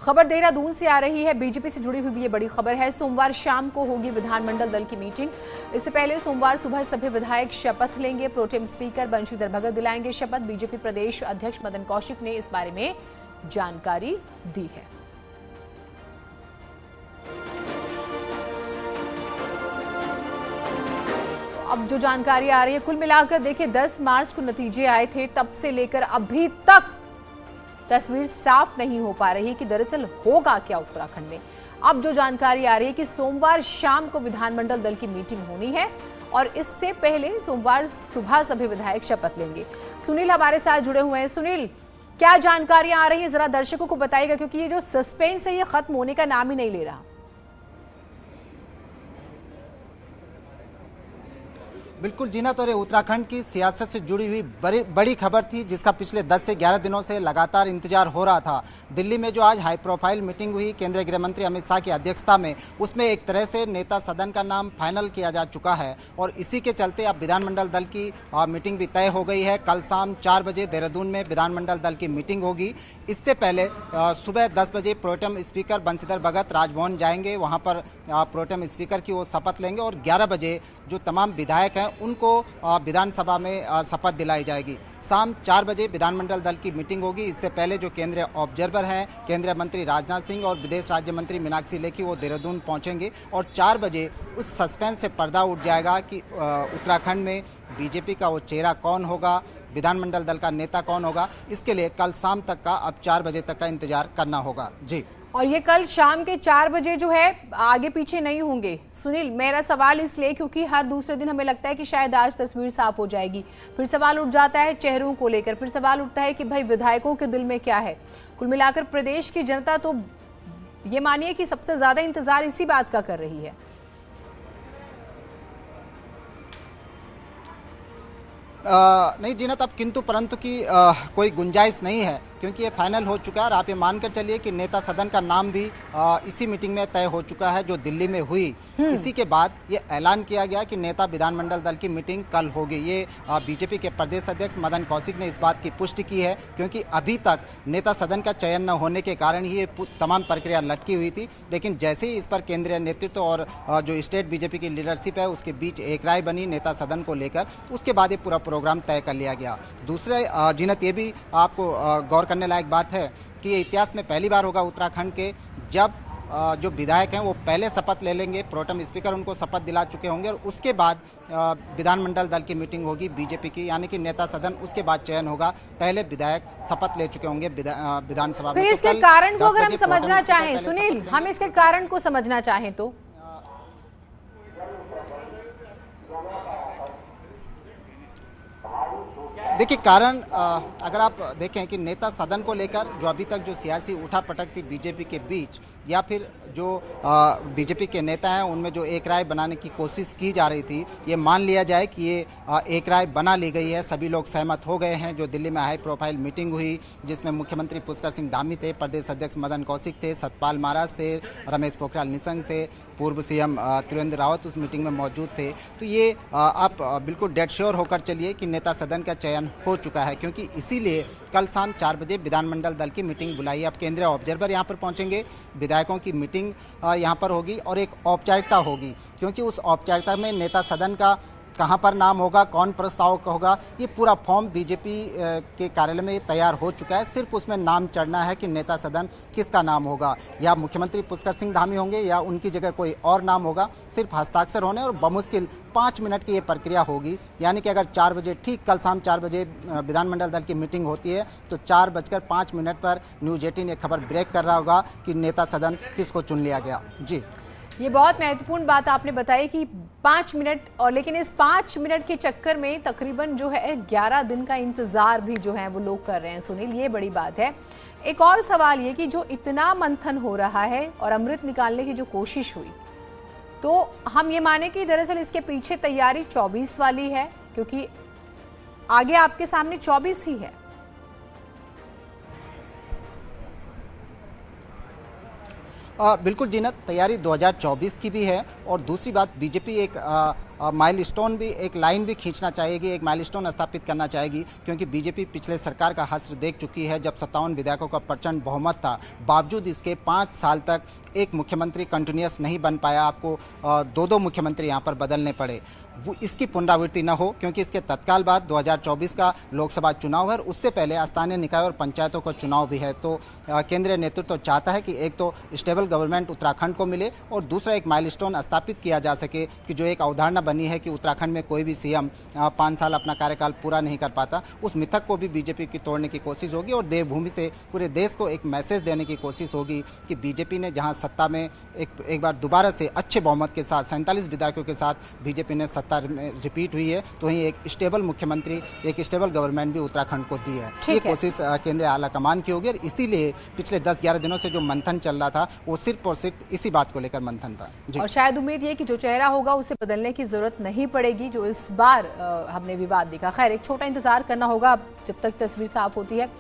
खबर देहरादून से आ रही है, बीजेपी से जुड़ी हुई ये बड़ी खबर है। सोमवार शाम को होगी विधानमंडल दल की मीटिंग। इससे पहले सोमवार सुबह सभी विधायक शपथ लेंगे। प्रोटेम स्पीकर बंशीधर भगत दिलाएंगे शपथ। बीजेपी प्रदेश अध्यक्ष मदन कौशिक ने इस बारे में जानकारी दी है। अब जो जानकारी आ रही है, कुल मिलाकर देखिए 10 मार्च को नतीजे आए थे, तब से लेकर अभी तक तस्वीर साफ नहीं हो पा रही कि दरअसल होगा क्या उत्तराखंड में। अब जो जानकारी आ रही है कि सोमवार शाम को विधानमंडल दल की मीटिंग होनी है और इससे पहले सोमवार सुबह सभी विधायक शपथ लेंगे। सुनील हमारे साथ जुड़े हुए हैं। सुनील, क्या जानकारियां आ रही है, जरा दर्शकों को बताइएगा, क्योंकि ये जो सस्पेंस है ये खत्म होने का नाम ही नहीं ले रहा। बिल्कुल जीनत, और ये उत्तराखंड की सियासत से जुड़ी हुई बड़ी खबर थी, जिसका पिछले 10 से 11 दिनों से लगातार इंतजार हो रहा था। दिल्ली में जो आज हाई प्रोफाइल मीटिंग हुई केंद्रीय गृह मंत्री अमित शाह की अध्यक्षता में, उसमें एक तरह से नेता सदन का नाम फाइनल किया जा चुका है और इसी के चलते अब विधानमंडल दल की मीटिंग भी तय हो गई है। कल शाम 4 बजे देहरादून में विधानमंडल दल की मीटिंग होगी। इससे पहले सुबह 10 बजे प्रोटेम स्पीकर बंशीधर भगत राजभवन जाएंगे, वहाँ पर प्रोटेम स्पीकर की वो शपथ लेंगे और 11 बजे जो तमाम विधायक हैं उनको विधानसभा में शपथ दिलाई जाएगी। शाम 4 बजे विधानमंडल दल की मीटिंग होगी। इससे पहले जो केंद्रीय ऑब्जर्वर हैं, केंद्रीय मंत्री राजनाथ सिंह और विदेश राज्य मंत्री मीनाक्षी लेखी, वो देहरादून पहुंचेंगे और 4 बजे उस सस्पेंस से पर्दा उठ जाएगा कि उत्तराखंड में बीजेपी का वो चेहरा कौन होगा, विधानमंडल दल का नेता कौन होगा। इसके लिए कल शाम तक का, अब 4 बजे तक का इंतजार करना होगा। जी, और ये कल शाम के 4 बजे जो है आगे पीछे नहीं होंगे। सुनील, मेरा सवाल इसलिए क्योंकि हर दूसरे दिन हमें लगता है कि शायद आज तस्वीर साफ हो जाएगी, फिर सवाल उठ जाता है चेहरों को लेकर, फिर सवाल उठता है कि भाई विधायकों के दिल में क्या है। कुल मिलाकर प्रदेश की जनता तो ये मानिए कि सबसे ज्यादा इंतजार इसी बात का कर रही है। नहीं जीनत, अब किंतु परंतु की कोई गुंजाइश नहीं है, क्योंकि ये फाइनल हो चुका है। और आप ये मानकर चलिए कि नेता सदन का नाम भी इसी मीटिंग में तय हो चुका है जो दिल्ली में हुई। इसी के बाद ये ऐलान किया गया कि नेता विधानमंडल दल की मीटिंग कल होगी। ये बीजेपी के प्रदेश अध्यक्ष मदन कौशिक ने इस बात की पुष्टि की है, क्योंकि अभी तक नेता सदन का चयन न होने के कारण ही ये तमाम प्रक्रिया लटकी हुई थी। लेकिन जैसे ही इस पर केंद्रीय नेतृत्व और जो स्टेट बीजेपी की लीडरशिप है उसके बीच एक राय बनी नेता सदन को लेकर, उसके बाद ये पूरा प्रोग्राम तय कर लिया गया। दूसरे जीनत, ये भी आपको गौर करने लायक बात है कि ये इतिहास में पहली बार होगा उत्तराखंड के, जब जो विधायक हैं वो पहले शपथ ले लेंगे, प्रोटेम स्पीकर उनको शपथ दिला चुके होंगे और उसके बाद विधानमंडल दल की मीटिंग होगी बीजेपी की, यानी कि नेता सदन, उसके बाद चयन होगा। पहले विधायक शपथ ले चुके होंगे विधानसभा में। फिर इसके कारण को अगर हम समझना चाहें सुनील, हम इसके कारण को समझना चाहें तो देखिए, कारण अगर आप देखें कि नेता सदन को लेकर जो अभी तक जो सियासी उठापटक थी बीजेपी के बीच, या फिर जो बीजेपी के नेता हैं उनमें जो एक राय बनाने की कोशिश की जा रही थी, ये मान लिया जाए कि ये एक राय बना ली गई है, सभी लोग सहमत हो गए हैं। जो दिल्ली में हाई प्रोफाइल मीटिंग हुई, जिसमें मुख्यमंत्री पुष्कर सिंह धामी थे, प्रदेश अध्यक्ष मदन कौशिक थे, सतपाल महाराज थे, रमेश पोखरियाल निशंक थे, पूर्व सीएम त्रिवेंद्र रावत उस मीटिंग में मौजूद थे। तो ये आप बिल्कुल डेड श्योर होकर चलिए कि नेता सदन का चयन हो चुका है, क्योंकि इसीलिए कल शाम 4 बजे विधानमंडल दल की मीटिंग बुलाई है। अब केंद्रीय ऑब्जर्वर यहाँ पर पहुँचेंगे, विधायकों की मीटिंग यहाँ पर होगी और एक औपचारिकता होगी, क्योंकि उस औपचारिकता में नेता सदन का कहाँ पर नाम होगा, कौन प्रस्ताव होगा, ये पूरा फॉर्म बीजेपी के कार्यालय में तैयार हो चुका है। सिर्फ उसमें नाम चढ़ना है कि नेता सदन किसका नाम होगा, या मुख्यमंत्री पुष्कर सिंह धामी होंगे या उनकी जगह कोई और नाम होगा। सिर्फ हस्ताक्षर होने और बमुश्किल 5 मिनट की ये प्रक्रिया होगी। यानी कि अगर 4 बजे, ठीक कल शाम 4 बजे विधानमंडल दल की मीटिंग होती है, तो 4:05 पर न्यूज़ 18 ये खबर ब्रेक कर रहा होगा कि नेता सदन किसको चुन लिया गया। जी, ये बहुत महत्वपूर्ण बात आपने बताई कि 5 मिनट, और लेकिन इस 5 मिनट के चक्कर में तकरीबन जो है 11 दिन का इंतजार भी जो है वो लोग कर रहे हैं। सुनील, ये बड़ी बात है। एक और सवाल ये कि जो इतना मंथन हो रहा है और अमृत निकालने की जो कोशिश हुई, तो हम ये माने कि दरअसल इसके पीछे तैयारी 24 वाली है, क्योंकि आगे आपके सामने 24 ही है। बिल्कुल जीनत, तैयारी 2024 की भी है। और दूसरी बात, बीजेपी एक माइलस्टोन भी, एक लाइन भी खींचना चाहेगी, एक माइलस्टोन स्थापित करना चाहेगी, क्योंकि बीजेपी पिछले सरकार का हश्र देख चुकी है। जब 57 विधायकों का प्रचंड बहुमत था, बावजूद इसके 5 साल तक एक मुख्यमंत्री कंटिन्यूस नहीं बन पाया, आपको 2-2 मुख्यमंत्री यहाँ पर बदलने पड़े। वो इसकी पुनरावृत्ति न हो, क्योंकि इसके तत्काल बाद 2024 का लोकसभा चुनाव है और उससे पहले स्थानीय निकाय और पंचायतों का चुनाव भी है। तो केंद्रीय नेतृत्व चाहता है कि एक तो स्टेबल गवर्नमेंट उत्तराखंड को मिले और दूसरा एक माइलस्टोन स्थापित किया जा सके, कि जो एक अवधारणा बनी है कि उत्तराखंड में कोई भी सीएम 5 साल अपना कार्यकाल पूरा नहीं कर पाता, उस मिथक को भी बीजेपी की तोड़ने की कोशिश होगी और देवभूमि से पूरे देश को एक मैसेज देने की कोशिश होगी कि बीजेपी ने जहां सत्ता में एक बार दोबारा से अच्छे बहुमत के साथ 47 विधायकों के साथ बीजेपी ने सत्ता में रिपीट हुई है, तो वहीं एक स्टेबल मुख्यमंत्री, एक स्टेबल गवर्नमेंट भी उत्तराखंड को दी है। ये कोशिश केंद्रीय आलाकमान की होगी और इसीलिए पिछले 10-11 दिनों से जो मंथन चल रहा था वो सिर्फ और सिर्फ इसी बात को लेकर मंथन था जी। और शायद उम्मीद ये कि जो चेहरा होगा उसे बदलने की जरूरत नहीं पड़ेगी, जो इस बार हमने विवाद देखा। खैर, एक छोटा इंतजार करना होगा जब तक तस्वीर साफ होती है।